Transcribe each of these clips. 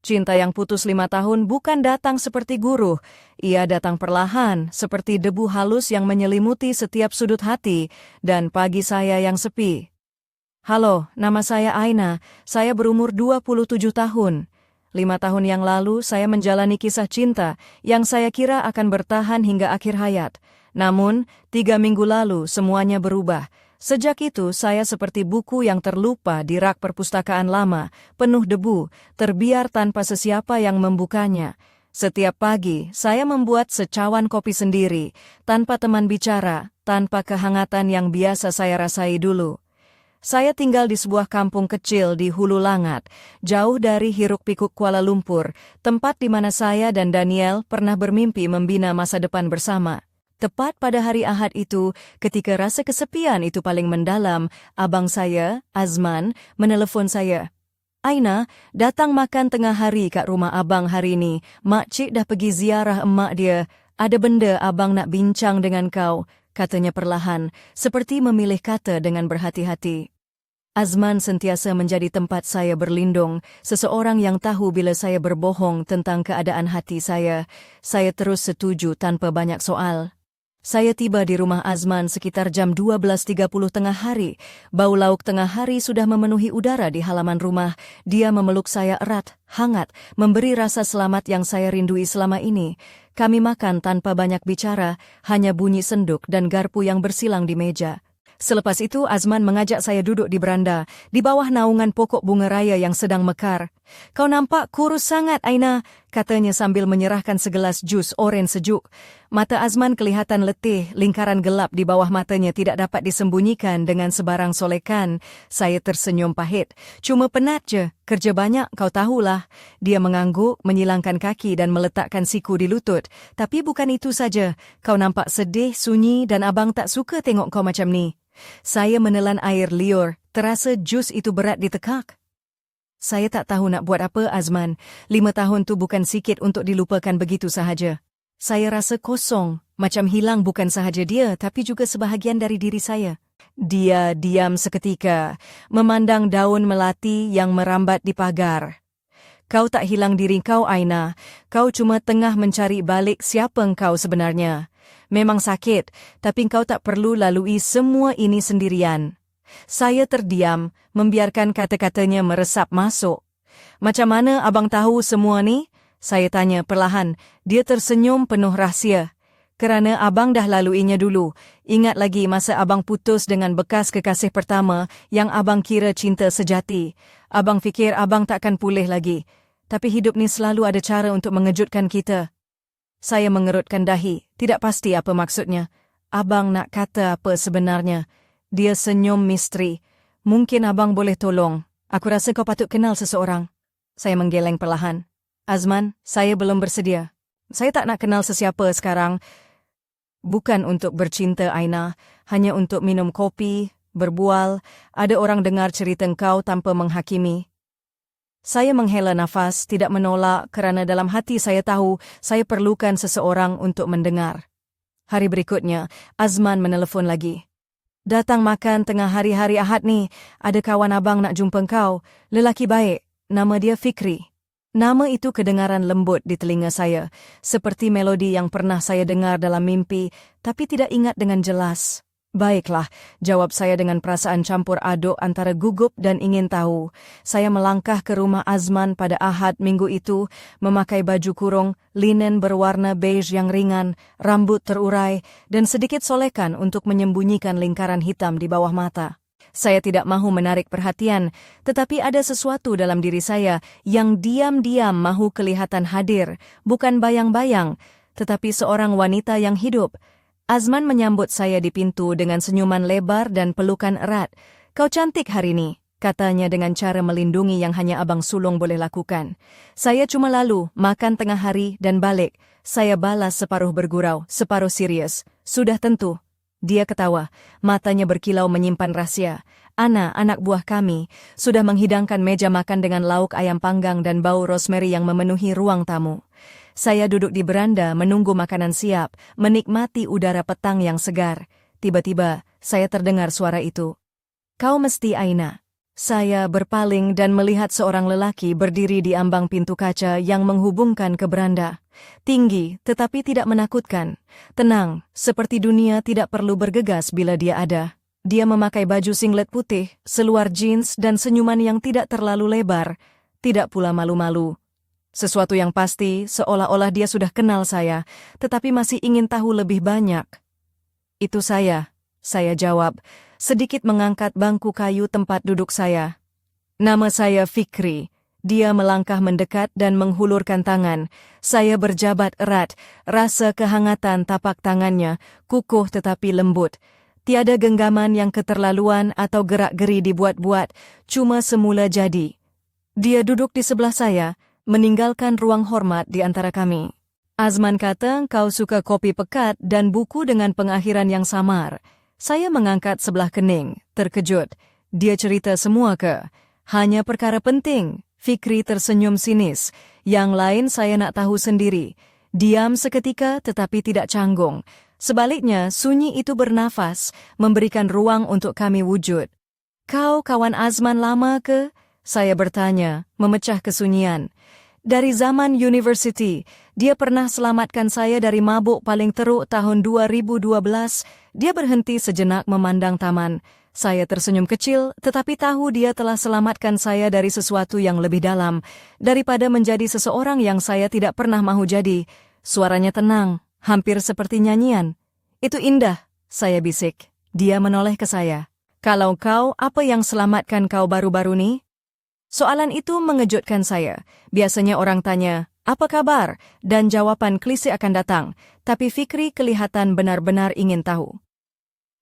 Cinta yang putus 5 tahun bukan datang seperti guru. Ia datang perlahan, seperti debu halus yang menyelimuti setiap sudut hati dan pagi saya yang sepi. Halo, nama saya Aina. Saya berumur 27 tahun. 5 tahun yang lalu saya menjalani kisah cinta yang saya kira akan bertahan hingga akhir hayat. Namun, 3 minggu lalu semuanya berubah. Sejak itu saya seperti buku yang terlupa di rak perpustakaan lama, penuh debu, terbiar tanpa sesiapa yang membukanya. Setiap pagi saya membuat secawan kopi sendiri, tanpa teman bicara, tanpa kehangatan yang biasa saya rasai dulu. Saya tinggal di sebuah kampung kecil di Hulu Langat, jauh dari hiruk-pikuk Kuala Lumpur, tempat di mana saya dan Daniel pernah bermimpi membina masa depan bersama. Tepat pada hari Ahad itu, ketika rasa kesepian itu paling mendalam, abang saya, Azman, menelepon saya. Aina, datang makan tengah hari kat rumah abang hari ini. Makcik dah pergi ziarah emak dia. Ada benda abang nak bincang dengan kau, katanya perlahan, seperti memilih kata dengan berhati-hati. Azman sentiasa menjadi tempat saya berlindung, seseorang yang tahu bila saya berbohong tentang keadaan hati saya. Saya terus setuju tanpa banyak soal. Saya tiba di rumah Azman sekitar jam 12.30 tengah hari. Bau lauk tengah hari sudah memenuhi udara di halaman rumah. Dia memeluk saya erat, hangat, memberi rasa selamat yang saya rindui selama ini. Kami makan tanpa banyak bicara, hanya bunyi senduk dan garpu yang bersilang di meja. Selepas itu Azman mengajak saya duduk di beranda, di bawah naungan pokok bunga raya yang sedang mekar. Kau nampak kurus sangat, Aina, katanya sambil menyerahkan segelas jus oren sejuk. Mata Azman kelihatan letih, lingkaran gelap di bawah matanya tidak dapat disembunyikan dengan sebarang solekan. Saya tersenyum pahit. Cuma penat je, kerja banyak, kau tahulah. Dia mengangguk, menyilangkan kaki dan meletakkan siku di lutut. Tapi bukan itu saja, kau nampak sedih, sunyi dan abang tak suka tengok kau macam ni. Saya menelan air liur, terasa jus itu berat ditekak. Saya tak tahu nak buat apa, Azman. 5 tahun tu bukan sikit untuk dilupakan begitu sahaja. Saya rasa kosong, macam hilang bukan sahaja dia, tapi juga sebahagian dari diri saya. Dia diam seketika, memandang daun melati yang merambat di pagar. Kau tak hilang diri kau, Aina. Kau cuma tengah mencari balik siapa engkau sebenarnya. Memang sakit, tapi kau tak perlu lalui semua ini sendirian. Saya terdiam, membiarkan kata-katanya meresap masuk. Macam mana abang tahu semua ni? Saya tanya perlahan. Dia tersenyum penuh rahsia. Kerana abang dah laluinya dulu. Ingat lagi masa abang putus dengan bekas kekasih pertama yang abang kira cinta sejati. Abang fikir abang takkan pulih lagi. Tapi hidup ni selalu ada cara untuk mengejutkan kita. Saya mengerutkan dahi, tidak pasti apa maksudnya. Abang nak kata apa sebenarnya? Dia senyum misteri. Mungkin abang boleh tolong. Aku rasa kau patut kenal seseorang. Saya menggeleng perlahan. Azman, saya belum bersedia. Saya tak nak kenal sesiapa sekarang. Bukan untuk bercinta, Aina. Hanya untuk minum kopi, berbual. Ada orang dengar cerita engkau tanpa menghakimi. Saya menghela nafas, tidak menolak kerana dalam hati saya tahu saya perlukan seseorang untuk mendengar. Hari berikutnya, Azman menelefon lagi. Datang makan tengah hari-hari Ahad ni. Ada kawan abang nak jumpa kau. Lelaki baik. Nama dia Fikri. Nama itu kedengaran lembut di telinga saya. Seperti melodi yang pernah saya dengar dalam mimpi, tapi tidak ingat dengan jelas. Baiklah, jawab saya dengan perasaan campur aduk antara gugup dan ingin tahu. Saya melangkah ke rumah Azman pada Ahad minggu itu, memakai baju kurung, linen berwarna beige yang ringan, rambut terurai, dan sedikit solekan untuk menyembunyikan lingkaran hitam di bawah mata. Saya tidak mahu menarik perhatian, tetapi ada sesuatu dalam diri saya yang diam-diam mahu kelihatan hadir, bukan bayang-bayang, tetapi seorang wanita yang hidup. Azman menyambut saya di pintu dengan senyuman lebar dan pelukan erat. Kau cantik hari ini, katanya dengan cara melindungi yang hanya abang sulung boleh lakukan. Saya cuma lalu, makan tengah hari dan balik. Saya balas separuh bergurau, separuh serius. Sudah tentu. Dia ketawa, matanya berkilau menyimpan rahsia. Ana, anak buah kami, sudah menghidangkan meja makan dengan lauk ayam panggang dan bau rosemary yang memenuhi ruang tamu. Saya duduk di beranda menunggu makanan siap, menikmati udara petang yang segar. Tiba-tiba, saya terdengar suara itu. Kau mesti Aina. Saya berpaling dan melihat seorang lelaki berdiri di ambang pintu kaca yang menghubungkan ke beranda. Tinggi, tetapi tidak menakutkan. Tenang, seperti dunia tidak perlu bergegas bila dia ada. Dia memakai baju singlet putih, seluar jeans dan senyuman yang tidak terlalu lebar, tidak pula malu-malu. Sesuatu yang pasti, seolah-olah dia sudah kenal saya, tetapi masih ingin tahu lebih banyak. Itu saya jawab, sedikit mengangkat bangku kayu tempat duduk saya. Nama saya Fikri. Dia melangkah mendekat dan menghulurkan tangan. Saya berjabat erat, rasa kehangatan tapak tangannya, kukuh tetapi lembut. Tiada genggaman yang keterlaluan atau gerak-geri dibuat-buat, cuma semula jadi. Dia duduk di sebelah saya, meninggalkan ruang hormat di antara kami. Azman kata kau suka kopi pekat dan buku dengan pengakhiran yang samar. Saya mengangkat sebelah kening, terkejut. Dia cerita semua ke? Hanya perkara penting. Fikri tersenyum sinis. Yang lain saya nak tahu sendiri. Diam seketika tetapi tidak canggung. Sebaliknya, sunyi itu bernafas, memberikan ruang untuk kami wujud. Kau kawan Azman lama ke? Saya bertanya, memecah kesunyian. Dari zaman university, dia pernah selamatkan saya dari mabuk paling teruk tahun 2012. Dia berhenti sejenak memandang taman. Saya tersenyum kecil, tetapi tahu dia telah selamatkan saya dari sesuatu yang lebih dalam, daripada menjadi seseorang yang saya tidak pernah mahu jadi. Suaranya tenang, hampir seperti nyanyian. Itu indah, saya bisik. Dia menoleh ke saya. Kalau kau, apa yang selamatkan kau baru-baru ni? Soalan itu mengejutkan saya. Biasanya orang tanya, apa kabar? Dan jawaban klise akan datang. Tapi Fikri kelihatan benar-benar ingin tahu.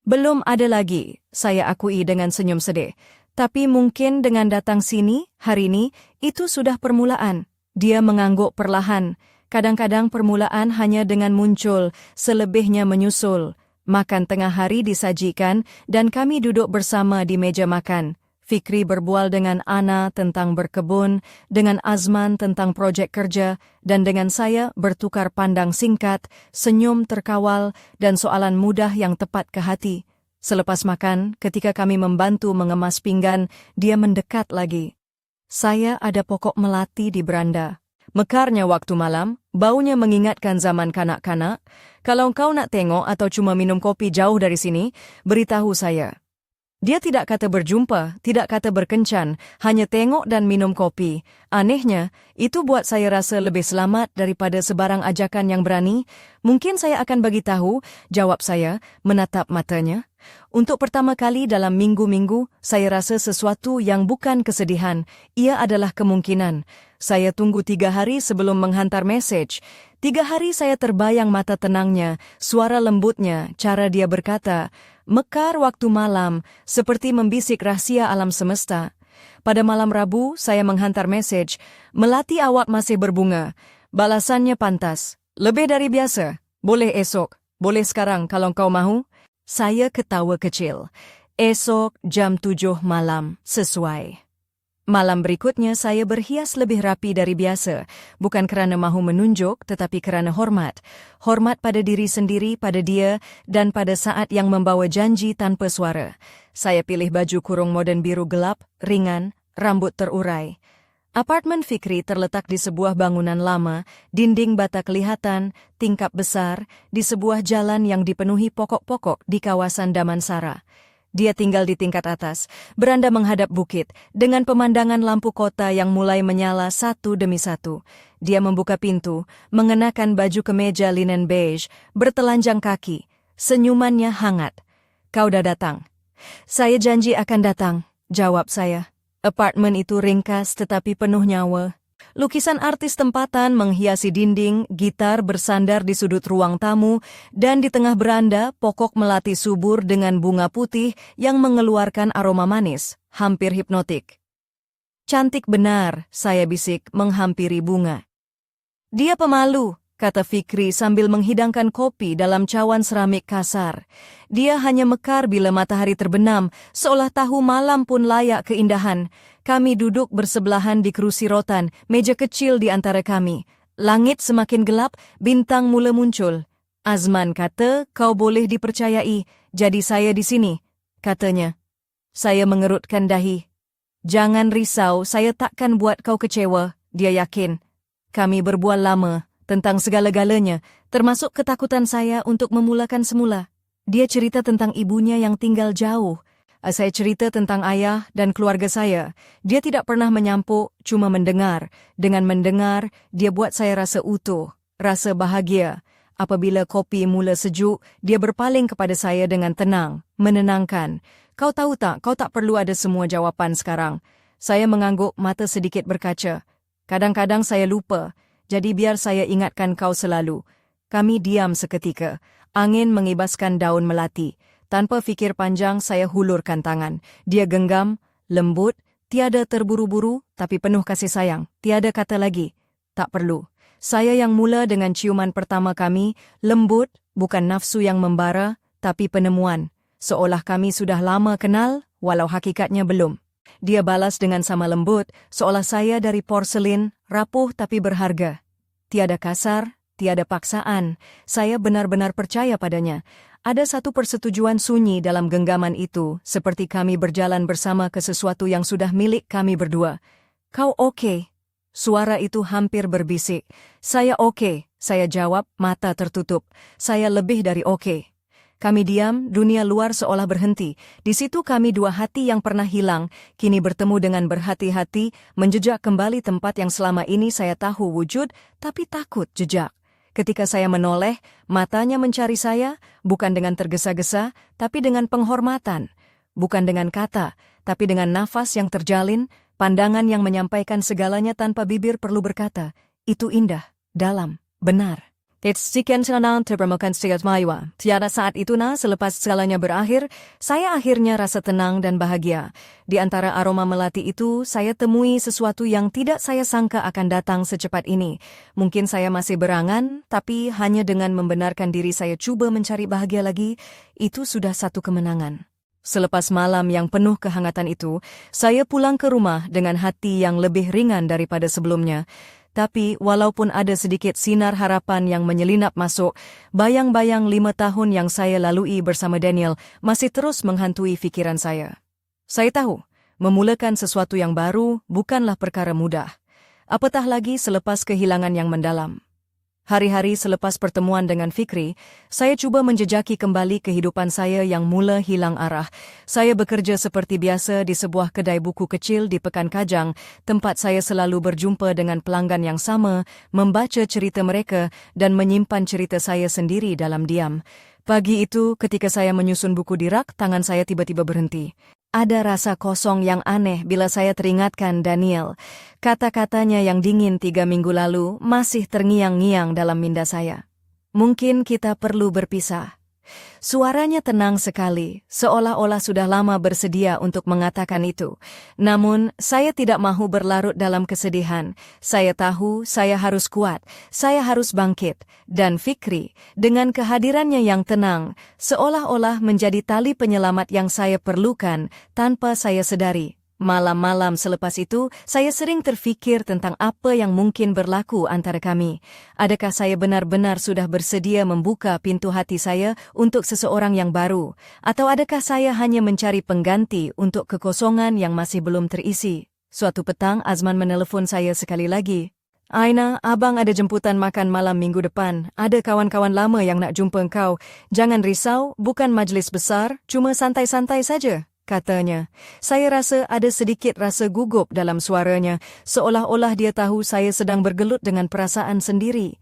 Belum ada lagi, saya akui dengan senyum sedih. Tapi mungkin dengan datang sini, hari ini, itu sudah permulaan. Dia mengangguk perlahan. Kadang-kadang permulaan hanya dengan muncul, selebihnya menyusul. Makan tengah hari disajikan dan kami duduk bersama di meja makan. Fikri berbual dengan Ana tentang berkebun, dengan Azman tentang projek kerja, dan dengan saya bertukar pandang singkat, senyum terkawal, dan soalan mudah yang tepat ke hati. Selepas makan, ketika kami membantu mengemas pinggan, dia mendekat lagi. Saya ada pokok melati di beranda. Mekarnya waktu malam, baunya mengingatkan zaman kanak-kanak. Kalau kau nak tengok atau cuma minum kopi jauh dari sini, beritahu saya. Dia tidak kata berjumpa, tidak kata berkencan, hanya tengok dan minum kopi. Anehnya, itu buat saya rasa lebih selamat daripada sebarang ajakan yang berani. Mungkin saya akan bagi tahu, jawab saya, menatap matanya. Untuk pertama kali dalam minggu-minggu, saya rasa sesuatu yang bukan kesedihan. Ia adalah kemungkinan. Saya tunggu 3 hari sebelum menghantar mesej. 3 hari saya terbayang mata tenangnya, suara lembutnya, cara dia berkata, mekar waktu malam, seperti membisik rahsia alam semesta. Pada malam Rabu, saya menghantar mesej, melati awak masih berbunga. Balasannya pantas. Lebih dari biasa. Boleh esok. Boleh sekarang kalau kau mahu. Saya ketawa kecil. Esok jam 7 malam, sesuai. Malam berikutnya saya berhias lebih rapi dari biasa, bukan kerana mahu menunjuk tetapi kerana hormat. Hormat pada diri sendiri, pada dia, dan pada saat yang membawa janji tanpa suara. Saya pilih baju kurung moden biru gelap, ringan, rambut terurai. Apartemen Fikri terletak di sebuah bangunan lama, dinding bata kelihatan, tingkap besar, di sebuah jalan yang dipenuhi pokok-pokok di kawasan Damansara. Dia tinggal di tingkat atas, beranda menghadap bukit, dengan pemandangan lampu kota yang mulai menyala satu demi satu. Dia membuka pintu, mengenakan baju kemeja linen beige, bertelanjang kaki. Senyumannya hangat. Kau dah datang. Saya janji akan datang, jawab saya. Apartemen itu ringkas tetapi penuh nyawa. Lukisan artis tempatan menghiasi dinding, gitar bersandar di sudut ruang tamu, dan di tengah beranda pokok melati subur dengan bunga putih yang mengeluarkan aroma manis, hampir hipnotik. Cantik benar, saya bisik menghampiri bunga. Dia pemalu, kata Fikri sambil menghidangkan kopi dalam cawan seramik kasar. Dia hanya mekar bila matahari terbenam, seolah tahu malam pun layak keindahan. Kami duduk bersebelahan di kerusi rotan, meja kecil di antara kami. Langit semakin gelap, bintang mula muncul. Azman kata, kau boleh dipercayai, jadi saya di sini, katanya. Saya mengerutkan dahi. Jangan risau, saya takkan buat kau kecewa, dia yakin. Kami berbual lama tentang segala-galanya, termasuk ketakutan saya untuk memulakan semula. Dia cerita tentang ibunya yang tinggal jauh. Saya cerita tentang ayah dan keluarga saya. Dia tidak pernah menyampuk, cuma mendengar. Dengan mendengar, dia buat saya rasa utuh, rasa bahagia. Apabila kopi mula sejuk, dia berpaling kepada saya dengan tenang, menenangkan. Kau tahu tak, kau tak perlu ada semua jawapan sekarang. Saya mengangguk, mata sedikit berkaca. Kadang-kadang saya lupa, jadi biar saya ingatkan kau selalu. Kami diam seketika. Angin mengibaskan daun melati. Tanpa fikir panjang, saya hulurkan tangan. Dia genggam, lembut, tiada terburu-buru, tapi penuh kasih sayang. Tiada kata lagi. Tak perlu. Saya yang mula dengan ciuman pertama kami, lembut, bukan nafsu yang membara, tapi penemuan. Seolah kami sudah lama kenal, walau hakikatnya belum. Dia balas dengan sama lembut, seolah saya dari porselin, rapuh tapi berharga. Tiada kasar, tiada paksaan. Saya benar-benar percaya padanya. Ada satu persetujuan sunyi dalam genggaman itu, seperti kami berjalan bersama ke sesuatu yang sudah milik kami berdua. Kau oke? Suara itu hampir berbisik. Saya oke, saya jawab, mata tertutup. Saya lebih dari oke. Kami diam, dunia luar seolah berhenti. Di situ kami dua hati yang pernah hilang, kini bertemu dengan berhati-hati, menjejak kembali tempat yang selama ini saya tahu wujud, tapi takut jejak. Ketika saya menoleh, matanya mencari saya, bukan dengan tergesa-gesa, tapi dengan penghormatan. Bukan dengan kata, tapi dengan nafas yang terjalin, pandangan yang menyampaikan segalanya tanpa bibir perlu berkata. Itu indah, dalam, benar. Sekian senang terbermakan setiap maywa. Tiada saat itu selepas segalanya berakhir, saya akhirnya rasa tenang dan bahagia. Di antara aroma melati itu, saya temui sesuatu yang tidak saya sangka akan datang secepat ini. Mungkin saya masih berangan, tapi hanya dengan membenarkan diri saya coba mencari bahagia lagi, itu sudah satu kemenangan. Selepas malam yang penuh kehangatan itu, saya pulang ke rumah dengan hati yang lebih ringan daripada sebelumnya. Tapi walaupun ada sedikit sinar harapan yang menyelinap masuk, bayang-bayang 5 tahun yang saya lalui bersama Daniel masih terus menghantui pikiran saya. Saya tahu, memulakan sesuatu yang baru bukanlah perkara mudah. Apatah lagi selepas kehilangan yang mendalam. Hari-hari selepas pertemuan dengan Fikri, saya cuba menjejaki kembali kehidupan saya yang mula hilang arah. Saya bekerja seperti biasa di sebuah kedai buku kecil di Pekan Kajang, tempat saya selalu berjumpa dengan pelanggan yang sama, membaca cerita mereka dan menyimpan cerita saya sendiri dalam diam. Pagi itu, ketika saya menyusun buku di rak, tangan saya tiba-tiba berhenti. Ada rasa kosong yang aneh bila saya teringatkan Daniel. Kata-katanya yang dingin 3 minggu lalu masih terngiang-ngiang dalam minda saya. Mungkin kita perlu berpisah. Suaranya tenang sekali, seolah-olah sudah lama bersedia untuk mengatakan itu. Namun, saya tidak mahu berlarut dalam kesedihan. Saya tahu saya harus kuat, saya harus bangkit. Dan Fikri, dengan kehadirannya yang tenang, seolah-olah menjadi tali penyelamat yang saya perlukan tanpa saya sadari. Malam-malam selepas itu, saya sering terfikir tentang apa yang mungkin berlaku antara kami. Adakah saya benar-benar sudah bersedia membuka pintu hati saya untuk seseorang yang baru? Atau adakah saya hanya mencari pengganti untuk kekosongan yang masih belum terisi? Suatu petang, Azman menelpon saya sekali lagi. Aina, abang ada jemputan makan malam minggu depan. Ada kawan-kawan lama yang nak jumpa engkau. Jangan risau, bukan majlis besar, cuma santai-santai saja, katanya. Saya rasa ada sedikit rasa gugup dalam suaranya, seolah-olah dia tahu saya sedang bergelut dengan perasaan sendiri.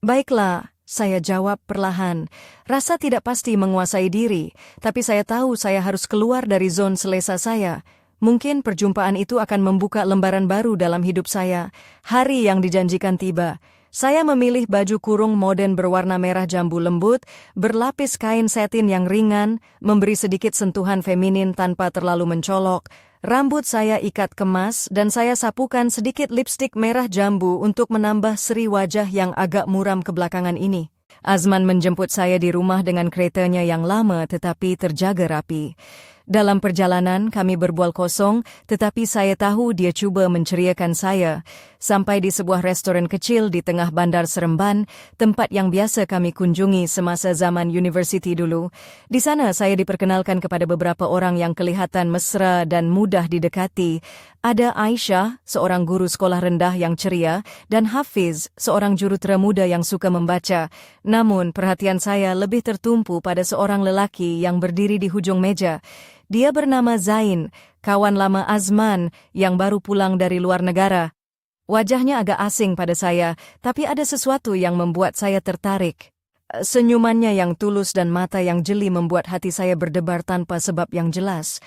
Baiklah, saya jawab perlahan. Rasa tidak pasti menguasai diri, tapi saya tahu saya harus keluar dari zon selesa saya. Mungkin perjumpaan itu akan membuka lembaran baru dalam hidup saya. Hari yang dijanjikan tiba. Saya memilih baju kurung moden berwarna merah jambu lembut, berlapis kain satin yang ringan, memberi sedikit sentuhan feminin tanpa terlalu mencolok. Rambut saya ikat kemas dan saya sapukan sedikit lipstik merah jambu untuk menambah seri wajah yang agak muram kebelakangan ini. Azman menjemput saya di rumah dengan keretanya yang lama tetapi terjaga rapi. Dalam perjalanan, kami berbual kosong, tetapi saya tahu dia cuba menceriakan saya. Sampai di sebuah restoran kecil di tengah bandar Seremban, tempat yang biasa kami kunjungi semasa zaman universiti dulu. Di sana saya diperkenalkan kepada beberapa orang yang kelihatan mesra dan mudah didekati. Ada Aisyah, seorang guru sekolah rendah yang ceria, dan Hafiz, seorang jurutera muda yang suka membaca. Namun, perhatian saya lebih tertumpu pada seorang lelaki yang berdiri di hujung meja. Dia bernama Zain, kawan lama Azman yang baru pulang dari luar negara. Wajahnya agak asing pada saya, tapi ada sesuatu yang membuat saya tertarik. Senyumannya yang tulus dan mata yang jeli membuat hati saya berdebar tanpa sebab yang jelas.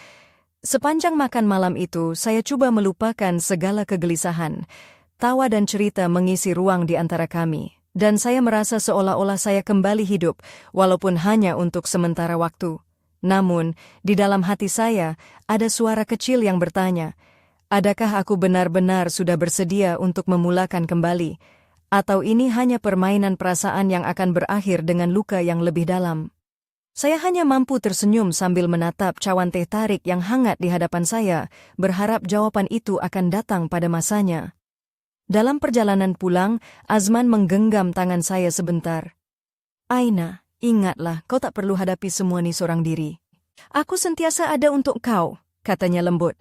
Sepanjang makan malam itu, saya cuba melupakan segala kegelisahan. Tawa dan cerita mengisi ruang di antara kami, dan saya merasa seolah-olah saya kembali hidup, walaupun hanya untuk sementara waktu. Namun, di dalam hati saya, ada suara kecil yang bertanya, adakah aku benar-benar sudah bersedia untuk memulakan kembali? Atau ini hanya permainan perasaan yang akan berakhir dengan luka yang lebih dalam? Saya hanya mampu tersenyum sambil menatap cawan teh tarik yang hangat di hadapan saya, berharap jawaban itu akan datang pada masanya. Dalam perjalanan pulang, Azman menggenggam tangan saya sebentar. Aina, ingatlah, kau tak perlu hadapi semua ini seorang diri. Aku sentiasa ada untuk kau, katanya lembut.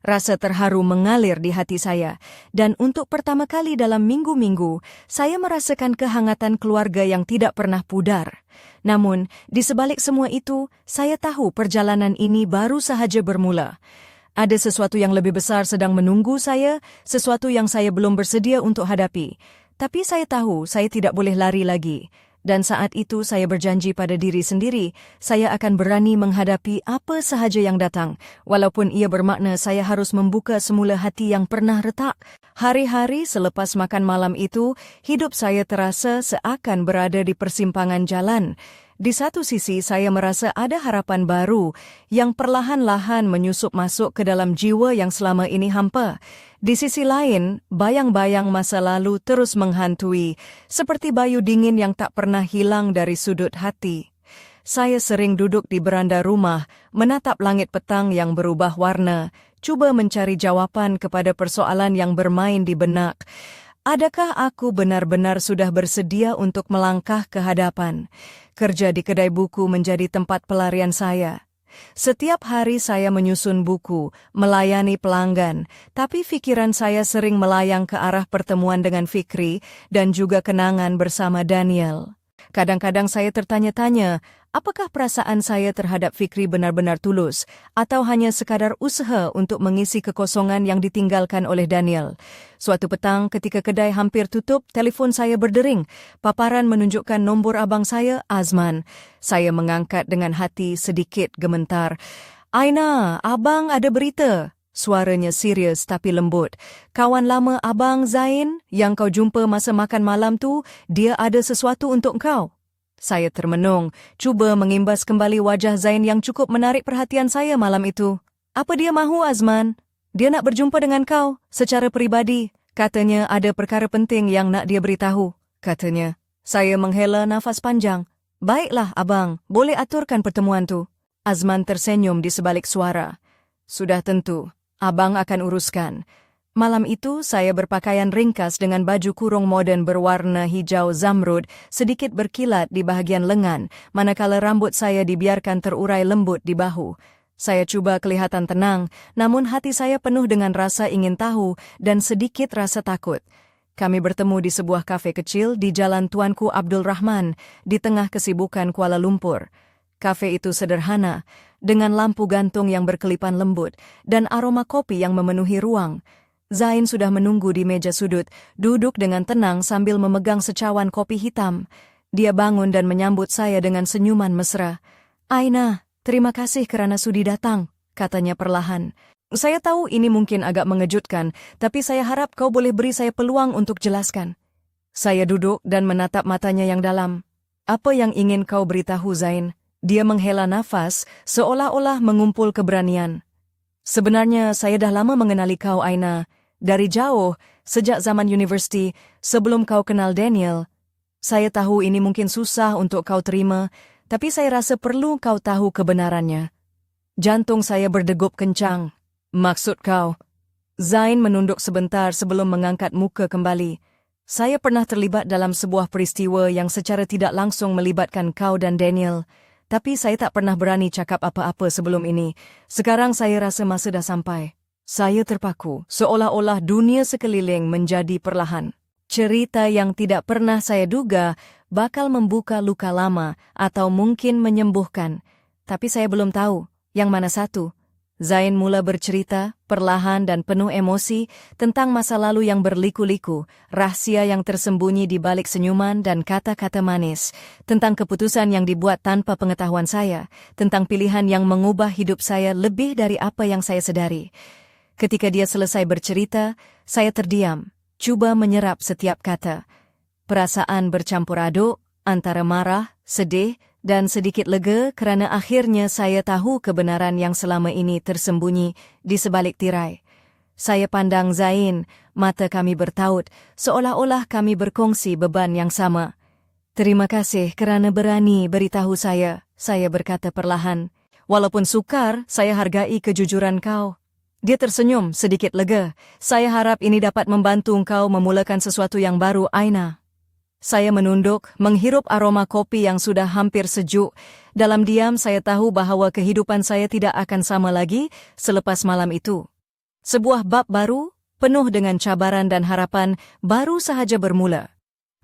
Rasa terharu mengalir di hati saya, dan untuk pertama kali dalam minggu-minggu, saya merasakan kehangatan keluarga yang tidak pernah pudar. Namun, di sebalik semua itu, saya tahu perjalanan ini baru sahaja bermula. Ada sesuatu yang lebih besar sedang menunggu saya, sesuatu yang saya belum bersedia untuk hadapi. Tapi saya tahu saya tidak boleh lari lagi. Dan saat itu saya berjanji pada diri sendiri, saya akan berani menghadapi apa sahaja yang datang, walaupun ia bermakna saya harus membuka semula hati yang pernah retak. Hari-hari selepas makan malam itu, hidup saya terasa seakan berada di persimpangan jalan. Di satu sisi saya merasa ada harapan baru yang perlahan-lahan menyusup masuk ke dalam jiwa yang selama ini hampa. Di sisi lain, bayang-bayang masa lalu terus menghantui, seperti bayu dingin yang tak pernah hilang dari sudut hati. Saya sering duduk di beranda rumah, menatap langit petang yang berubah warna, cuba mencari jawaban kepada persoalan yang bermain di benak. Adakah aku benar-benar sudah bersedia untuk melangkah ke hadapan? Kerja di kedai buku menjadi tempat pelarian saya. Setiap hari saya menyusun buku, melayani pelanggan, tapi pikiran saya sering melayang ke arah pertemuan dengan Fikri dan juga kenangan bersama Daniel. Kadang-kadang saya tertanya-tanya, apakah perasaan saya terhadap Fikri benar-benar tulus, atau hanya sekadar usaha untuk mengisi kekosongan yang ditinggalkan oleh Daniel. Suatu petang ketika kedai hampir tutup, telefon saya berdering. Paparan menunjukkan nombor abang saya, Azman. Saya mengangkat dengan hati sedikit gemetar. Aina, abang ada berita. Suaranya serius tapi lembut. Kawan lama abang Zain yang kau jumpa masa makan malam tu, dia ada sesuatu untuk kau. Saya termenung, cuba mengimbas kembali wajah Zain yang cukup menarik perhatian saya malam itu. Apa dia mahu, Azman? Dia nak berjumpa dengan kau secara peribadi. Katanya ada perkara penting yang nak dia beritahu. Katanya. Saya menghela nafas panjang. Baiklah, abang, boleh aturkan pertemuan tu. Azman tersenyum di sebalik suara. Sudah tentu. Abang akan uruskan. Malam itu, saya berpakaian ringkas dengan baju kurung moden berwarna hijau zamrud, sedikit berkilat di bahagian lengan, manakala rambut saya dibiarkan terurai lembut di bahu. Saya cuba kelihatan tenang, namun hati saya penuh dengan rasa ingin tahu dan sedikit rasa takut. Kami bertemu di sebuah kafe kecil di Jalan Tuanku Abdul Rahman, di tengah kesibukan Kuala Lumpur. Kafe itu sederhana, dengan lampu gantung yang berkelipan lembut dan aroma kopi yang memenuhi ruang. Zain sudah menunggu di meja sudut, duduk dengan tenang sambil memegang secawan kopi hitam. Dia bangun dan menyambut saya dengan senyuman mesra. Aina, terima kasih kerana sudi datang, katanya perlahan. Saya tahu ini mungkin agak mengejutkan, tapi saya harap kau boleh beri saya peluang untuk jelaskan. Saya duduk dan menatap matanya yang dalam. Apa yang ingin kau beritahu, Zain? Dia menghela nafas, seolah-olah mengumpul keberanian. Sebenarnya saya dah lama mengenali kau, Aina. Dari jauh, sejak zaman universiti, sebelum kau kenal Daniel. Saya tahu ini mungkin susah untuk kau terima, tapi saya rasa perlu kau tahu kebenarannya. Jantung saya berdegup kencang. Maksud kau? Zain menunduk sebentar sebelum mengangkat muka kembali. Saya pernah terlibat dalam sebuah peristiwa yang secara tidak langsung melibatkan kau dan Daniel. Tapi saya tak pernah berani cakap apa-apa sebelum ini. Sekarang saya rasa masa dah sampai. Saya terpaku, seolah-olah dunia sekeliling menjadi perlahan. Cerita yang tidak pernah saya duga bakal membuka luka lama atau mungkin menyembuhkan. Tapi saya belum tahu yang mana satu. Zain mula bercerita, perlahan dan penuh emosi, tentang masa lalu yang berliku-liku, rahasia yang tersembunyi di balik senyuman dan kata-kata manis, tentang keputusan yang dibuat tanpa pengetahuan saya, tentang pilihan yang mengubah hidup saya lebih dari apa yang saya sedari. Ketika dia selesai bercerita, saya terdiam, cuba menyerap setiap kata. Perasaan bercampur aduk, antara marah, sedih, dan sedikit lega kerana akhirnya saya tahu kebenaran yang selama ini tersembunyi di sebalik tirai. Saya pandang Zain, mata kami bertaut, seolah-olah kami berkongsi beban yang sama. Terima kasih kerana berani beritahu saya berkata perlahan. Walaupun sukar, saya hargai kejujuran kau. Dia tersenyum sedikit lega. Saya harap ini dapat membantu kau memulakan sesuatu yang baru, Aina. Saya menunduk, menghirup aroma kopi yang sudah hampir sejuk. Dalam diam saya tahu bahawa kehidupan saya tidak akan sama lagi selepas malam itu. Sebuah bab baru, penuh dengan cabaran dan harapan, baru sahaja bermula.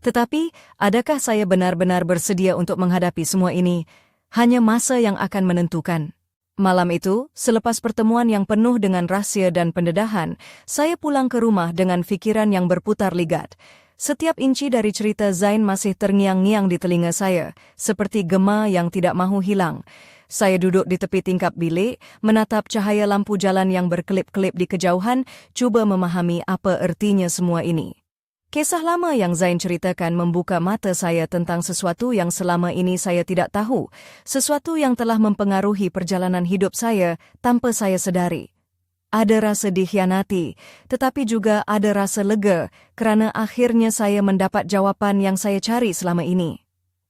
Tetapi, adakah saya benar-benar bersedia untuk menghadapi semua ini? Hanya masa yang akan menentukan. Malam itu, selepas pertemuan yang penuh dengan rahsia dan pendedahan, saya pulang ke rumah dengan fikiran yang berputar ligat. Setiap inci dari cerita Zain masih terngiang-ngiang di telinga saya, seperti gema yang tidak mahu hilang. Saya duduk di tepi tingkap bilik, menatap cahaya lampu jalan yang berkelip-kelip di kejauhan, cuba memahami apa ertinya semua ini. Kisah lama yang Zain ceritakan membuka mata saya tentang sesuatu yang selama ini saya tidak tahu, sesuatu yang telah mempengaruhi perjalanan hidup saya tanpa saya sedari. Ada rasa dikhianati, tetapi juga ada rasa lega kerana akhirnya saya mendapat jawapan yang saya cari selama ini.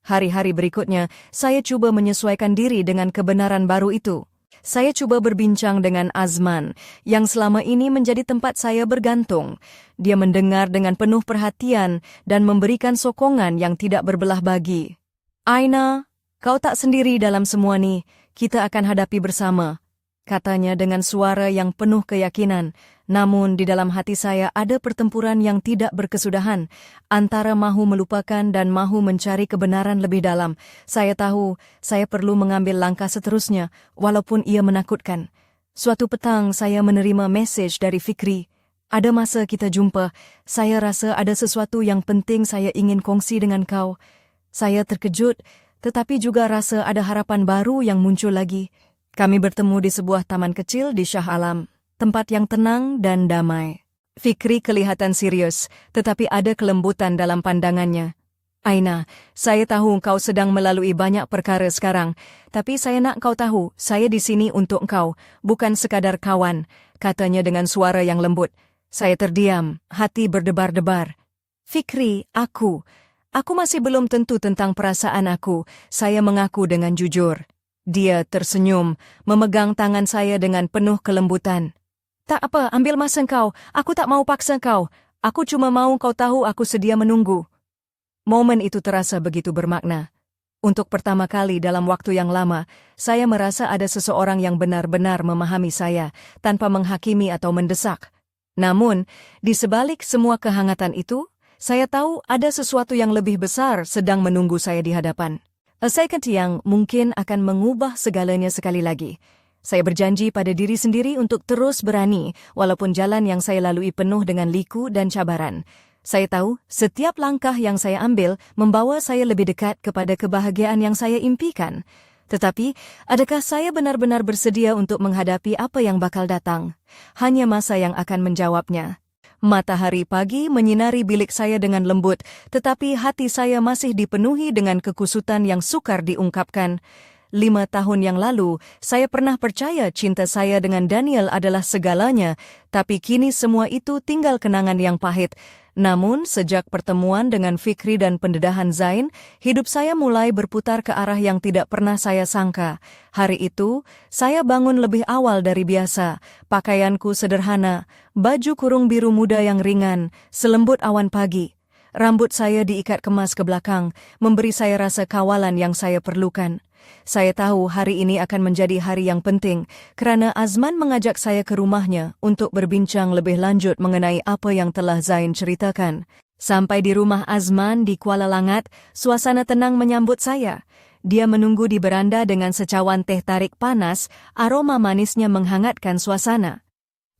Hari-hari berikutnya, saya cuba menyesuaikan diri dengan kebenaran baru itu. Saya cuba berbincang dengan Azman, yang selama ini menjadi tempat saya bergantung. Dia mendengar dengan penuh perhatian dan memberikan sokongan yang tidak berbelah bagi. Aina, kau tak sendiri dalam semua ni, kita akan hadapi bersama. Katanya dengan suara yang penuh keyakinan, namun di dalam hati saya ada pertempuran yang tidak berkesudahan, antara mahu melupakan dan mahu mencari kebenaran lebih dalam. Saya tahu, saya perlu mengambil langkah seterusnya, walaupun ia menakutkan. Suatu petang saya menerima mesej dari Fikri. Ada masa kita jumpa, saya rasa ada sesuatu yang penting saya ingin kongsi dengan kau. Saya terkejut, tetapi juga rasa ada harapan baru yang muncul lagi. Kami bertemu di sebuah taman kecil di Shah Alam, tempat yang tenang dan damai. Fikri kelihatan serius, tetapi ada kelembutan dalam pandangannya. Aina, saya tahu kau sedang melalui banyak perkara sekarang, tapi saya nak kau tahu, saya di sini untuk kau, bukan sekadar kawan, katanya dengan suara yang lembut. Saya terdiam, hati berdebar-debar. Fikri, aku masih belum tentu tentang perasaan aku, saya mengaku dengan jujur. Dia tersenyum, memegang tangan saya dengan penuh kelembutan. Tak apa, ambil masa kau. Aku tak mau paksa kau. Aku cuma mau kau tahu aku sedia menunggu. Momen itu terasa begitu bermakna. Untuk pertama kali dalam waktu yang lama, saya merasa ada seseorang yang benar-benar memahami saya, tanpa menghakimi atau mendesak. Namun, di sebalik semua kehangatan itu, saya tahu ada sesuatu yang lebih besar sedang menunggu saya di hadapan. Second yang mungkin akan mengubah segalanya sekali lagi. Saya berjanji pada diri sendiri untuk terus berani, walaupun jalan yang saya lalui penuh dengan liku dan cabaran. Saya tahu, setiap langkah yang saya ambil membawa saya lebih dekat kepada kebahagiaan yang saya impikan. Tetapi, adakah saya benar-benar bersedia untuk menghadapi apa yang bakal datang? Hanya masa yang akan menjawabnya. Matahari pagi menyinari bilik saya dengan lembut, tetapi hati saya masih dipenuhi dengan kekusutan yang sukar diungkapkan. 5 tahun yang lalu, saya pernah percaya cinta saya dengan Daniel adalah segalanya, tapi kini semua itu tinggal kenangan yang pahit. Namun, sejak pertemuan dengan Fikri dan pendedahan Zain, hidup saya mulai berputar ke arah yang tidak pernah saya sangka. Hari itu, saya bangun lebih awal dari biasa. Pakaianku sederhana, baju kurung biru muda yang ringan, selembut awan pagi. Rambut saya diikat kemas ke belakang, memberi saya rasa kawalan yang saya perlukan. Saya tahu hari ini akan menjadi hari yang penting, kerana Azman mengajak saya ke rumahnya untuk berbincang lebih lanjut mengenai apa yang telah Zain ceritakan. Sampai di rumah Azman di Kuala Langat, suasana tenang menyambut saya. Dia menunggu di beranda dengan secawan teh tarik panas, aroma manisnya menghangatkan suasana.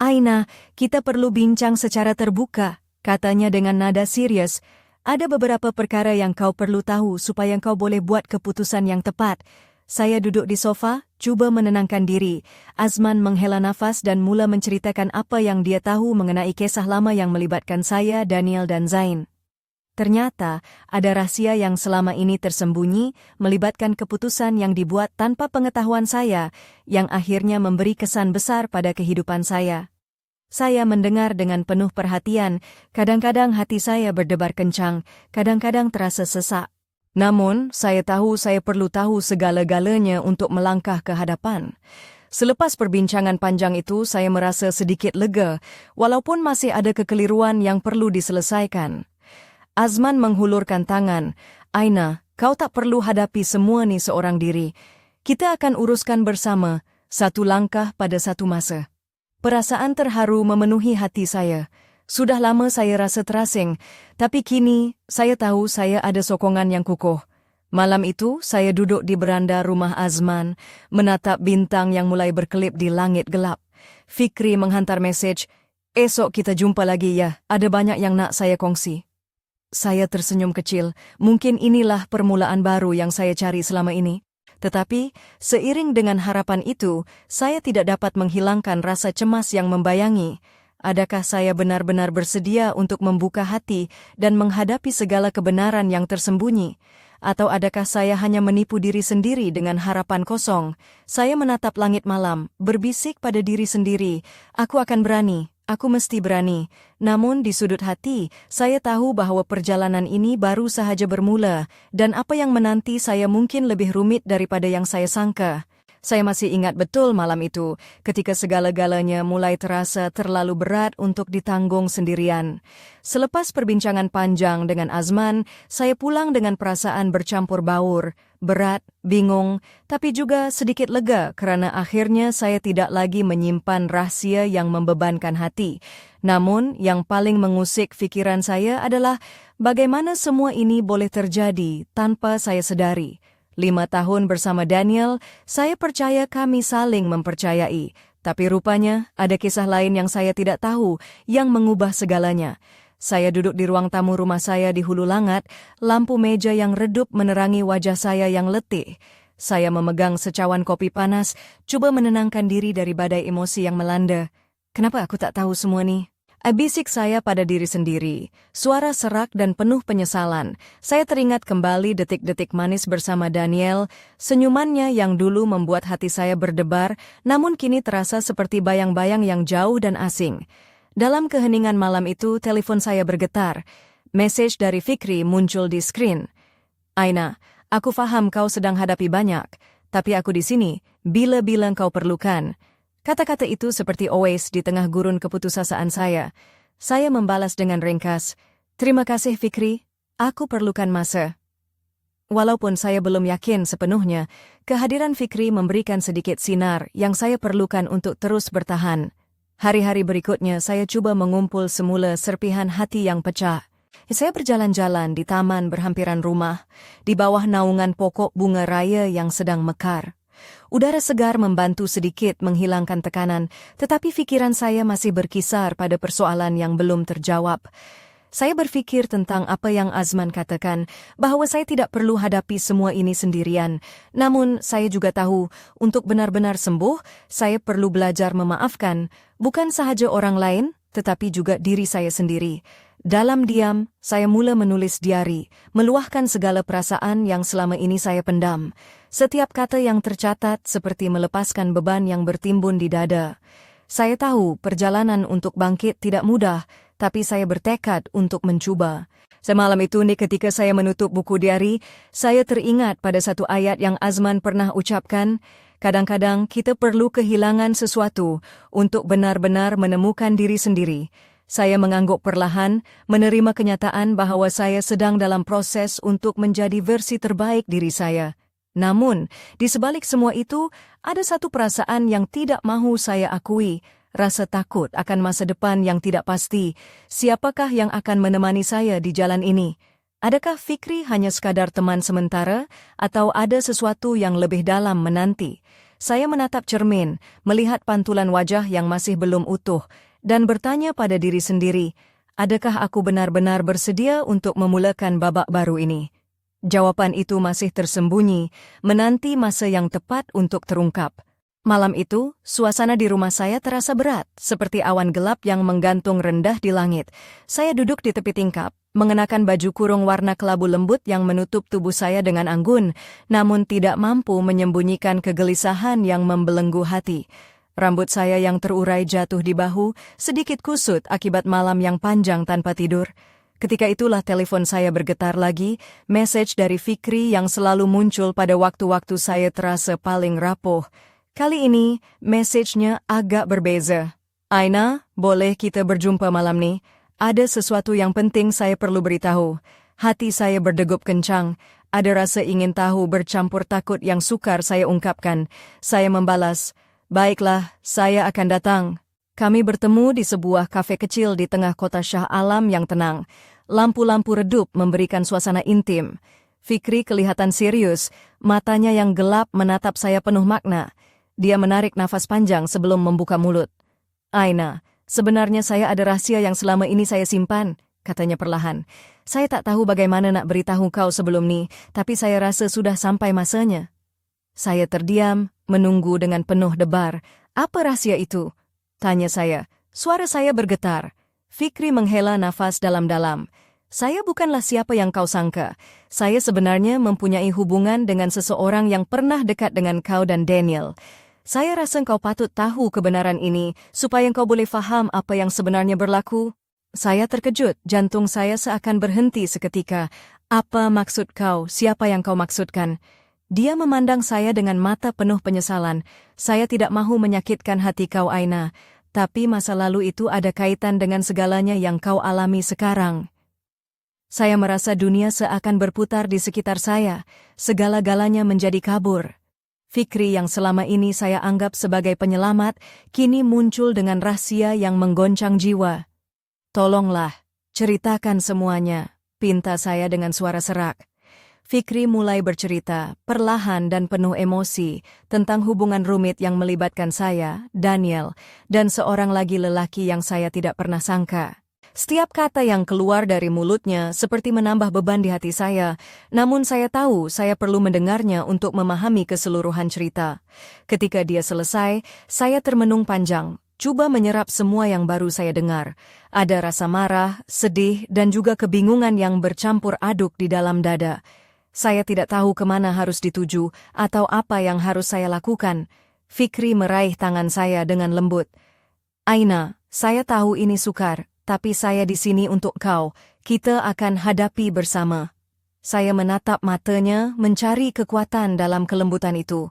"Aina, kita perlu bincang secara terbuka," katanya dengan nada serius. "Ada beberapa perkara yang kau perlu tahu supaya kau boleh buat keputusan yang tepat." Saya duduk di sofa, cuba menenangkan diri. Azman menghela nafas dan mula menceritakan apa yang dia tahu mengenai kisah lama yang melibatkan saya, Daniel dan Zain. Ternyata, ada rahsia yang selama ini tersembunyi, melibatkan keputusan yang dibuat tanpa pengetahuan saya, yang akhirnya memberi kesan besar pada kehidupan saya. Saya mendengar dengan penuh perhatian, kadang-kadang hati saya berdebar kencang, kadang-kadang terasa sesak. Namun, saya tahu saya perlu tahu segala-galanya untuk melangkah ke hadapan. Selepas perbincangan panjang itu, saya merasa sedikit lega, walaupun masih ada kekeliruan yang perlu diselesaikan. Azman menghulurkan tangan. "Aina, kau tak perlu hadapi semua ni seorang diri. Kita akan uruskan bersama, satu langkah pada satu masa." Perasaan terharu memenuhi hati saya. Sudah lama saya rasa terasing, tapi kini saya tahu saya ada sokongan yang kukuh. Malam itu, saya duduk di beranda rumah Azman, menatap bintang yang mulai berkelip di langit gelap. Fikri menghantar mesej, "Esok kita jumpa lagi ya, ada banyak yang nak saya kongsi." Saya tersenyum kecil, mungkin inilah permulaan baru yang saya cari selama ini. Tetapi, seiring dengan harapan itu, saya tidak dapat menghilangkan rasa cemas yang membayangi. Adakah saya benar-benar bersedia untuk membuka hati dan menghadapi segala kebenaran yang tersembunyi? Atau adakah saya hanya menipu diri sendiri dengan harapan kosong? Saya menatap langit malam, berbisik pada diri sendiri, "Aku akan berani. Aku mesti berani." Namun di sudut hati, saya tahu bahwa perjalanan ini baru sahaja bermula, dan apa yang menanti saya mungkin lebih rumit daripada yang saya sangka. Saya masih ingat betul malam itu, ketika segala-galanya mulai terasa terlalu berat untuk ditanggung sendirian. Selepas perbincangan panjang dengan Azman, saya pulang dengan perasaan bercampur baur, berat, bingung, tapi juga sedikit lega kerana akhirnya saya tidak lagi menyimpan rahsia yang membebankan hati. Namun, yang paling mengusik fikiran saya adalah bagaimana semua ini boleh terjadi tanpa saya sedari. 5 tahun bersama Daniel, saya percaya kami saling mempercayai. Tapi rupanya ada kisah lain yang saya tidak tahu yang mengubah segalanya. Saya duduk di ruang tamu rumah saya di Hulu Langat, lampu meja yang redup menerangi wajah saya yang letih. Saya memegang secawan kopi panas, coba menenangkan diri dari badai emosi yang melanda. Kenapa aku tak tahu semua ni? Bisik saya pada diri sendiri, suara serak dan penuh penyesalan. Saya teringat kembali detik-detik manis bersama Daniel, senyumannya yang dulu membuat hati saya berdebar, namun kini terasa seperti bayang-bayang yang jauh dan asing. Dalam keheningan malam itu, telepon saya bergetar. Mesej dari Fikri muncul di skrin. "Aina, aku faham kau sedang hadapi banyak, tapi aku di sini bila-bila kau perlukan." Kata-kata itu seperti oasis di tengah gurun keputusasaan saya. Saya membalas dengan ringkas, "Terima kasih Fikri, aku perlukan masa." Walaupun saya belum yakin sepenuhnya, kehadiran Fikri memberikan sedikit sinar yang saya perlukan untuk terus bertahan. Hari-hari berikutnya saya coba mengumpul semula serpihan hati yang pecah. Saya berjalan-jalan di taman berhampiran rumah, di bawah naungan pokok bunga raya yang sedang mekar. Udara segar membantu sedikit menghilangkan tekanan, tetapi pikiran saya masih berkisar pada persoalan yang belum terjawab. Saya berfikir tentang apa yang Azman katakan, bahwa saya tidak perlu hadapi semua ini sendirian. Namun, saya juga tahu, untuk benar-benar sembuh, saya perlu belajar memaafkan, bukan sahaja orang lain, tetapi juga diri saya sendiri. Dalam diam, saya mula menulis diari, meluahkan segala perasaan yang selama ini saya pendam. Setiap kata yang tercatat seperti melepaskan beban yang bertimbun di dada. Saya tahu perjalanan untuk bangkit tidak mudah, tapi saya bertekad untuk mencoba. Semalam itu nih ketika saya menutup buku diari, saya teringat pada satu ayat yang Azman pernah ucapkan, kadang-kadang kita perlu kehilangan sesuatu untuk benar-benar menemukan diri sendiri. Saya mengangguk perlahan, menerima kenyataan bahwa saya sedang dalam proses untuk menjadi versi terbaik diri saya. Namun, di sebalik semua itu, ada satu perasaan yang tidak mahu saya akui, rasa takut akan masa depan yang tidak pasti. Siapakah yang akan menemani saya di jalan ini? Adakah Fikri hanya sekadar teman sementara, atau ada sesuatu yang lebih dalam menanti? Saya menatap cermin, melihat pantulan wajah yang masih belum utuh, dan bertanya pada diri sendiri, adakah aku benar-benar bersedia untuk memulakan babak baru ini? Jawaban itu masih tersembunyi, menanti masa yang tepat untuk terungkap. Malam itu, suasana di rumah saya terasa berat, seperti awan gelap yang menggantung rendah di langit. Saya duduk di tepi tingkap, mengenakan baju kurung warna kelabu lembut yang menutup tubuh saya dengan anggun, namun tidak mampu menyembunyikan kegelisahan yang membelenggu hati. Rambut saya yang terurai jatuh di bahu, sedikit kusut akibat malam yang panjang tanpa tidur. Ketika itulah telepon saya bergetar lagi, message dari Fikri yang selalu muncul pada waktu-waktu saya terasa paling rapuh. Kali ini, message-nya agak berbeza. Aina, boleh kita berjumpa malam nih? Ada sesuatu yang penting saya perlu beritahu. Hati saya berdegup kencang. Ada rasa ingin tahu bercampur takut yang sukar saya ungkapkan. Saya membalas, baiklah, saya akan datang. Kami bertemu di sebuah kafe kecil di tengah kota Shah Alam yang tenang. Lampu-lampu redup memberikan suasana intim. Fikri kelihatan serius, matanya yang gelap menatap saya penuh makna. Dia menarik nafas panjang sebelum membuka mulut. Aina, sebenarnya saya ada rahasia yang selama ini saya simpan, katanya perlahan. Saya tak tahu bagaimana nak beritahu kau sebelum ni, tapi saya rasa sudah sampai masanya. Saya terdiam, menunggu dengan penuh debar. Apa rahasia itu? Tanya saya. Suara saya bergetar. Fikri menghela nafas dalam-dalam. Saya bukanlah siapa yang kau sangka. Saya sebenarnya mempunyai hubungan dengan seseorang yang pernah dekat dengan kau dan Daniel. Saya rasa kau patut tahu kebenaran ini, supaya kau boleh faham apa yang sebenarnya berlaku. Saya terkejut, jantung saya seakan berhenti seketika. Apa maksud kau? Siapa yang kau maksudkan? Dia memandang saya dengan mata penuh penyesalan. Saya tidak mahu menyakitkan hati kau, Aina. Tapi masa lalu itu ada kaitan dengan segalanya yang kau alami sekarang. Saya merasa dunia seakan berputar di sekitar saya. Segala-galanya menjadi kabur. Fikri yang selama ini saya anggap sebagai penyelamat, kini muncul dengan rahasia yang menggoncang jiwa. Tolonglah, ceritakan semuanya, pinta saya dengan suara serak. Fikri mulai bercerita, perlahan dan penuh emosi, tentang hubungan rumit yang melibatkan saya, Daniel, dan seorang lagi lelaki yang saya tidak pernah sangka. Setiap kata yang keluar dari mulutnya seperti menambah beban di hati saya, namun saya tahu saya perlu mendengarnya untuk memahami keseluruhan cerita. Ketika dia selesai, saya termenung panjang, coba menyerap semua yang baru saya dengar. Ada rasa marah, sedih, dan juga kebingungan yang bercampur aduk di dalam dada. Saya tidak tahu kemana harus dituju atau apa yang harus saya lakukan. Fikri meraih tangan saya dengan lembut. Aina, saya tahu ini sukar, tapi saya di sini untuk kau. Kita akan hadapi bersama. Saya menatap matanya, mencari kekuatan dalam kelembutan itu.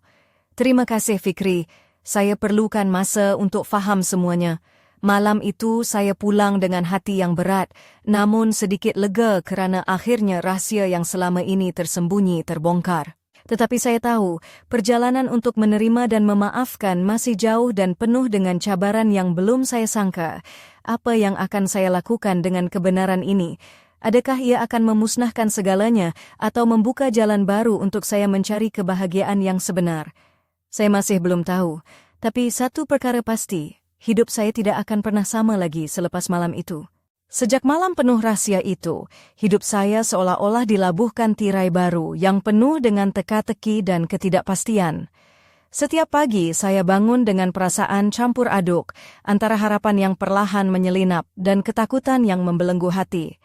Terima kasih, Fikri. Saya perlukan masa untuk faham semuanya. Malam itu saya pulang dengan hati yang berat, namun sedikit lega kerana akhirnya rahsia yang selama ini tersembunyi terbongkar. Tetapi saya tahu, perjalanan untuk menerima dan memaafkan masih jauh dan penuh dengan cabaran yang belum saya sangka. Apa yang akan saya lakukan dengan kebenaran ini? Adakah ia akan memusnahkan segalanya atau membuka jalan baru untuk saya mencari kebahagiaan yang sebenar? Saya masih belum tahu, tapi satu perkara pasti. Hidup saya tidak akan pernah sama lagi selepas malam itu. Sejak malam penuh rahasia itu, hidup saya seolah-olah dilabuhkan tirai baru yang penuh dengan teka-teki dan ketidakpastian. Setiap pagi saya bangun dengan perasaan campur aduk antara harapan yang perlahan menyelinap dan ketakutan yang membelenggu hati.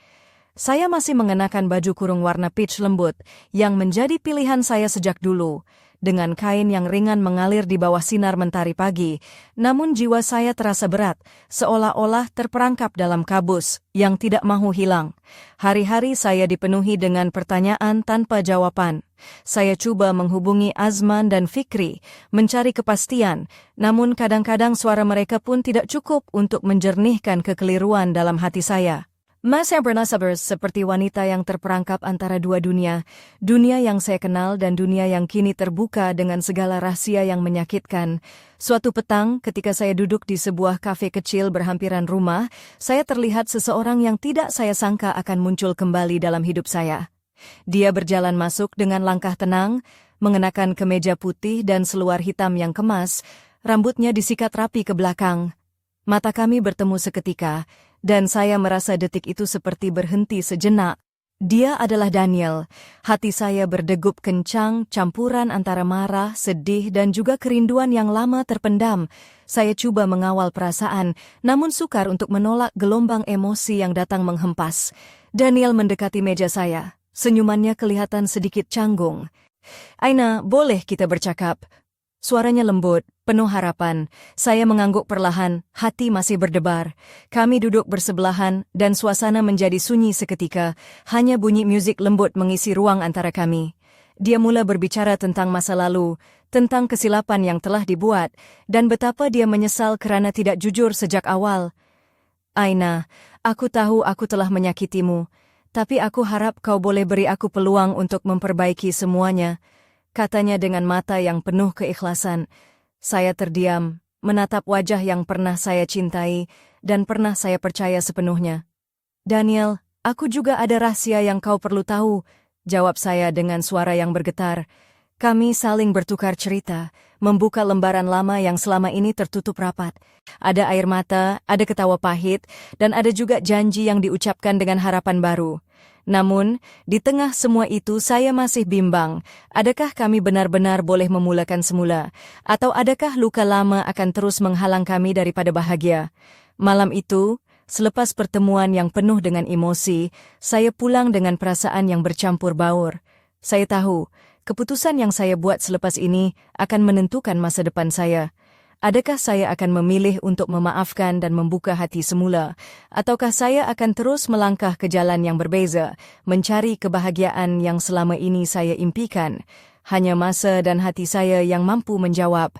Saya masih mengenakan baju kurung warna peach lembut yang menjadi pilihan saya sejak dulu. dengan kain yang ringan mengalir di bawah sinar mentari pagi, namun jiwa saya terasa berat, seolah-olah terperangkap dalam kabus yang tidak mau hilang. Hari-hari saya dipenuhi dengan pertanyaan tanpa jawaban. Saya coba menghubungi Azman dan Fikri, mencari kepastian, namun kadang-kadang suara mereka pun tidak cukup untuk menjernihkan kekeliruan dalam hati saya. Saya bernasabar seperti wanita yang terperangkap antara dua dunia, dunia yang saya kenal dan dunia yang kini terbuka dengan segala rahasia yang menyakitkan. Suatu petang, ketika saya duduk di sebuah kafe kecil berhampiran rumah, saya terlihat seseorang yang tidak saya sangka akan muncul kembali dalam hidup saya. Dia berjalan masuk dengan langkah tenang, mengenakan kemeja putih dan seluar hitam yang kemas, rambutnya disikat rapi ke belakang. Mata kami bertemu seketika, dan saya merasa detik itu seperti berhenti sejenak. Dia adalah Daniel. Hati saya berdegup kencang, campuran antara marah, sedih, dan juga kerinduan yang lama terpendam. Saya coba mengawal perasaan, namun sukar untuk menolak gelombang emosi yang datang menghempas. Daniel mendekati meja saya. Senyumannya kelihatan sedikit canggung. "Aina, boleh kita bercakap?" Suaranya lembut, penuh harapan. Saya mengangguk perlahan, hati masih berdebar. Kami duduk bersebelahan dan suasana menjadi sunyi seketika. Hanya bunyi musik lembut mengisi ruang antara kami. Dia mula berbicara tentang masa lalu, tentang kesilapan yang telah dibuat, dan betapa dia menyesal kerana tidak jujur sejak awal. "Aina, aku tahu aku telah menyakitimu, tapi aku harap kau boleh beri aku peluang untuk memperbaiki semuanya," katanya dengan mata yang penuh keikhlasan. Saya terdiam, menatap wajah yang pernah saya cintai dan pernah saya percaya sepenuhnya. "Daniel, aku juga ada rahasia yang kau perlu tahu," jawab saya dengan suara yang bergetar. Kami saling bertukar cerita, membuka lembaran lama yang selama ini tertutup rapat. Ada air mata, ada ketawa pahit, dan ada juga janji yang diucapkan dengan harapan baru. Namun, di tengah semua itu saya masih bimbang. Adakah kami benar-benar boleh memulakan semula? Atau adakah luka lama akan terus menghalang kami daripada bahagia? Malam itu, selepas pertemuan yang penuh dengan emosi, saya pulang dengan perasaan yang bercampur baur. Saya tahu, keputusan yang saya buat selepas ini akan menentukan masa depan saya. Adakah saya akan memilih untuk memaafkan dan membuka hati semula? Ataukah saya akan terus melangkah ke jalan yang berbeza, mencari kebahagiaan yang selama ini saya impikan? Hanya masa dan hati saya yang mampu menjawab.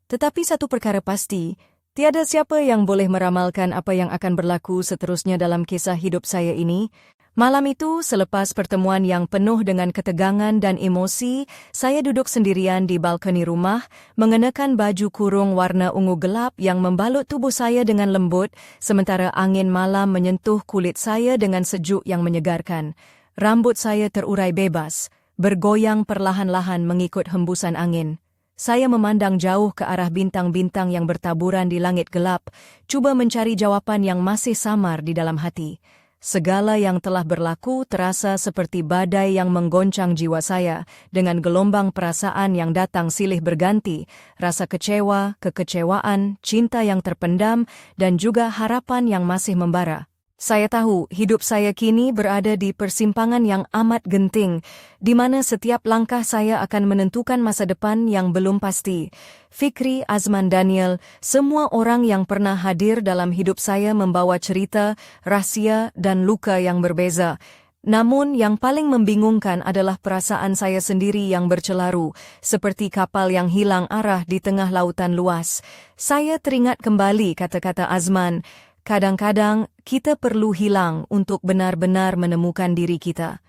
Tetapi satu perkara pasti, tiada siapa yang boleh meramalkan apa yang akan berlaku seterusnya dalam kisah hidup saya ini. Malam itu, selepas pertemuan yang penuh dengan ketegangan dan emosi, saya duduk sendirian di balkoni rumah, mengenakan baju kurung warna ungu gelap yang membalut tubuh saya dengan lembut, sementara angin malam menyentuh kulit saya dengan sejuk yang menyegarkan. Rambut saya terurai bebas, bergoyang perlahan-lahan mengikut hembusan angin. Saya memandang jauh ke arah bintang-bintang yang bertaburan di langit gelap, cuba mencari jawaban yang masih samar di dalam hati. Segala yang telah berlaku terasa seperti badai yang menggoncang jiwa saya, dengan gelombang perasaan yang datang silih berganti, rasa kecewa, kekecewaan, cinta yang terpendam, dan juga harapan yang masih membara. Saya tahu hidup saya kini berada di persimpangan yang amat genting, di mana setiap langkah saya akan menentukan masa depan yang belum pasti. Fikri, Azman, Daniel, semua orang yang pernah hadir dalam hidup saya membawa cerita, rahasia, dan luka yang berbeza. Namun yang paling membingungkan adalah perasaan saya sendiri yang bercelaru, seperti kapal yang hilang arah di tengah lautan luas. Saya teringat kembali kata-kata Azman, kadang-kadang kita perlu hilang untuk benar-benar menemukan diri kita.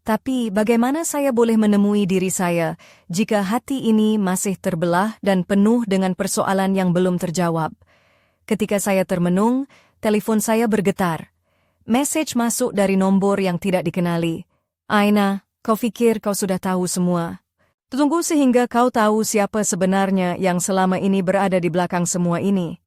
Tapi bagaimana saya boleh menemui diri saya jika hati ini masih terbelah dan penuh dengan persoalan yang belum terjawab? Ketika saya termenung, telepon saya bergetar. Mesej masuk dari nombor yang tidak dikenali. "Aina, kau fikir kau sudah tahu semua. Tunggu sehingga kau tahu siapa sebenarnya yang selama ini berada di belakang semua ini."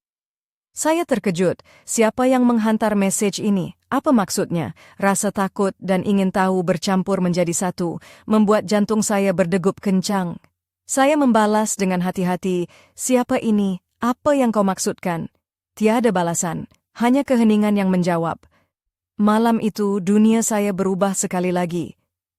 Saya terkejut. Siapa yang menghantar mesej ini? Apa maksudnya? Rasa takut dan ingin tahu bercampur menjadi satu, membuat jantung saya berdegup kencang. Saya membalas dengan hati-hati, "Siapa ini? Apa yang kau maksudkan?" Tiada balasan, hanya keheningan yang menjawab. Malam itu dunia saya berubah sekali lagi.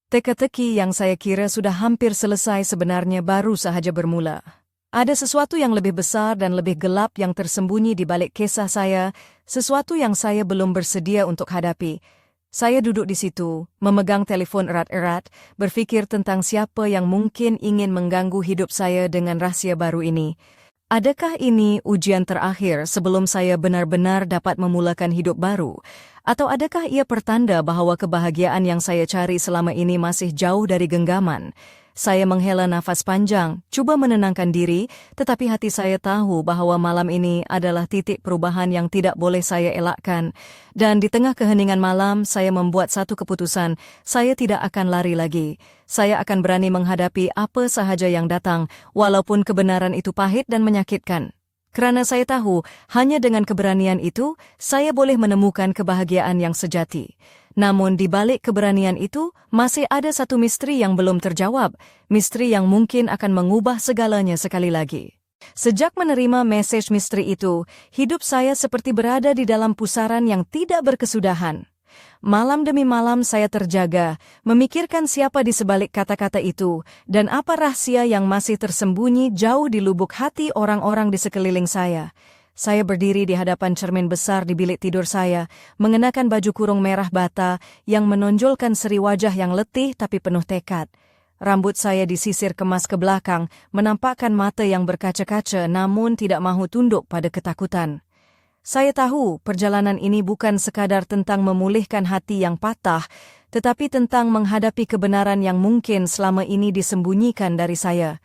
Teka-teki yang saya kira sudah hampir selesai sebenarnya baru sahaja bermula. Ada sesuatu yang lebih besar dan lebih gelap yang tersembunyi di balik kisah saya, sesuatu yang saya belum bersedia untuk hadapi. Saya duduk di situ, memegang telepon erat-erat, berfikir tentang siapa yang mungkin ingin mengganggu hidup saya dengan rahasia baru ini. Adakah ini ujian terakhir sebelum saya benar-benar dapat memulakan hidup baru? Atau adakah ia pertanda bahwa kebahagiaan yang saya cari selama ini masih jauh dari genggaman? Saya menghela nafas panjang, coba menenangkan diri, tetapi hati saya tahu bahwa malam ini adalah titik perubahan yang tidak boleh saya elakkan. Dan di tengah keheningan malam, saya membuat satu keputusan, saya tidak akan lari lagi. Saya akan berani menghadapi apa sahaja yang datang, walaupun kebenaran itu pahit dan menyakitkan. Kerana saya tahu, hanya dengan keberanian itu, saya boleh menemukan kebahagiaan yang sejati. Namun di balik keberanian itu, masih ada satu misteri yang belum terjawab, misteri yang mungkin akan mengubah segalanya sekali lagi. Sejak menerima mesej misteri itu, hidup saya seperti berada di dalam pusaran yang tidak berkesudahan. Malam demi malam saya terjaga, memikirkan siapa di sebalik kata-kata itu, dan apa rahasia yang masih tersembunyi jauh di lubuk hati orang-orang di sekeliling saya. Saya berdiri di hadapan cermin besar di bilik tidur saya, mengenakan baju kurung merah bata yang menonjolkan seri wajah yang letih tapi penuh tekad. Rambut saya disisir kemas ke belakang, menampakkan mata yang berkaca-kaca namun tidak mahu tunduk pada ketakutan. Saya tahu perjalanan ini bukan sekadar tentang memulihkan hati yang patah, tetapi tentang menghadapi kebenaran yang mungkin selama ini disembunyikan dari saya.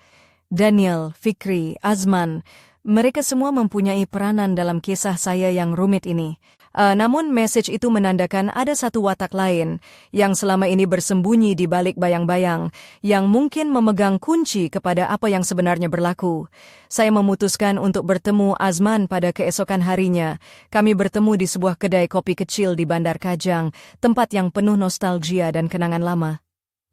Daniel, Fikri, Azman, mereka semua mempunyai peranan dalam kisah saya yang rumit ini. Namun mesej itu menandakan ada satu watak lain yang selama ini bersembunyi di balik bayang-bayang, yang mungkin memegang kunci kepada apa yang sebenarnya berlaku. Saya memutuskan untuk bertemu Azman pada keesokan harinya. Kami bertemu di sebuah kedai kopi kecil di Bandar Kajang, tempat yang penuh nostalgia dan kenangan lama.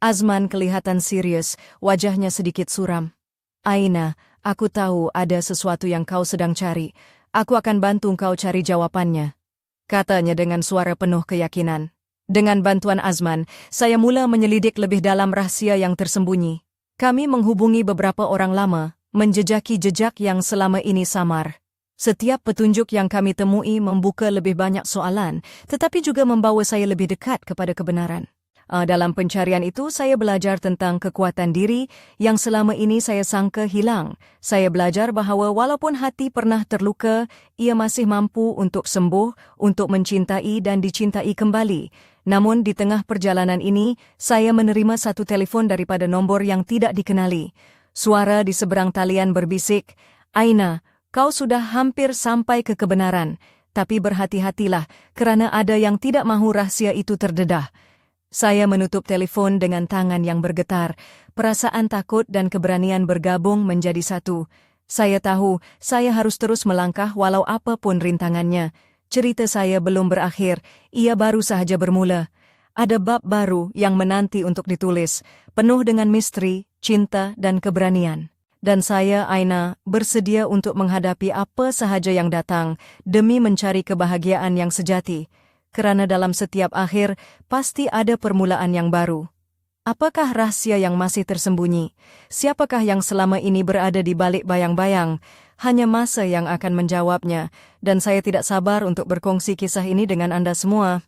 Azman kelihatan serius, wajahnya sedikit suram. "Aina, aku tahu ada sesuatu yang kau sedang cari. Aku akan bantu kau cari jawabannya," katanya dengan suara penuh keyakinan. Dengan bantuan Azman, saya mula menyelidik lebih dalam rahasia yang tersembunyi. Kami menghubungi beberapa orang lama, menjejaki jejak yang selama ini samar. Setiap petunjuk yang kami temui membuka lebih banyak soalan, tetapi juga membawa saya lebih dekat kepada kebenaran. Dalam pencarian itu, saya belajar tentang kekuatan diri yang selama ini saya sangka hilang. Saya belajar bahawa walaupun hati pernah terluka, ia masih mampu untuk sembuh, untuk mencintai dan dicintai kembali. Namun di tengah perjalanan ini, saya menerima satu telefon daripada nombor yang tidak dikenali. Suara di seberang talian berbisik, "Aina, kau sudah hampir sampai ke kebenaran. Tapi berhati-hatilah, kerana ada yang tidak mahu rahsia itu terdedah." Saya menutup telepon dengan tangan yang bergetar. Perasaan takut dan keberanian bergabung menjadi satu. Saya tahu saya harus terus melangkah walau apapun rintangannya. Cerita saya belum berakhir, ia baru sahaja bermula. Ada bab baru yang menanti untuk ditulis, penuh dengan misteri, cinta dan keberanian. Dan saya, Aina, bersedia untuk menghadapi apa sahaja yang datang demi mencari kebahagiaan yang sejati. Kerana dalam setiap akhir, pasti ada permulaan yang baru. Apakah rahasia yang masih tersembunyi? Siapakah yang selama ini berada di balik bayang-bayang? Hanya masa yang akan menjawabnya, dan saya tidak sabar untuk berkongsi kisah ini dengan Anda semua.